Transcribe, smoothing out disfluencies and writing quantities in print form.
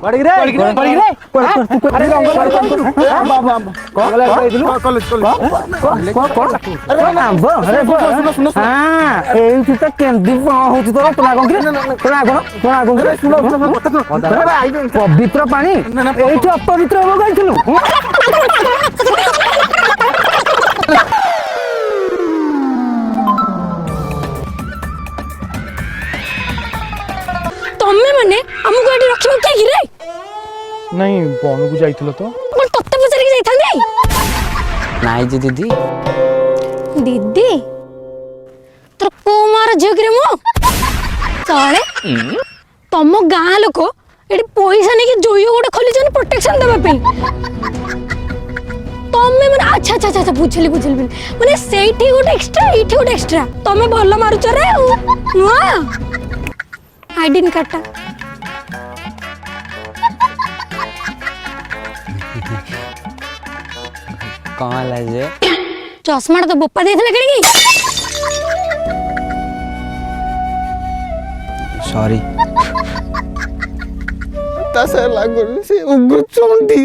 पड़ी रे अरे पवित्र पानी अपवित्र हो गई तम्मे माने हमको एठी रखियो के गिरे नहीं बन को जाइथिलो तो कोन तत्ते पचार के जाइथांदे नाई जी दीदी दीदी तोर को मार झगरे मो चले तम गां लोक एठी पैसा ने के जोयो गोटे खोली जन प्रोटेक्शन देबा पे तमे माने अच्छा अच्छा अच्छा बुझली माने सेठी गोटे एक्स्ट्रा एठी गोटे एक्स्ट्रा तमे भलो मारुच रे नुआ आईडी कार्ड कहाँ लजे चश्मा तो बोपा देथिले कणी सॉरी तसे लागो से उग्र चोंडी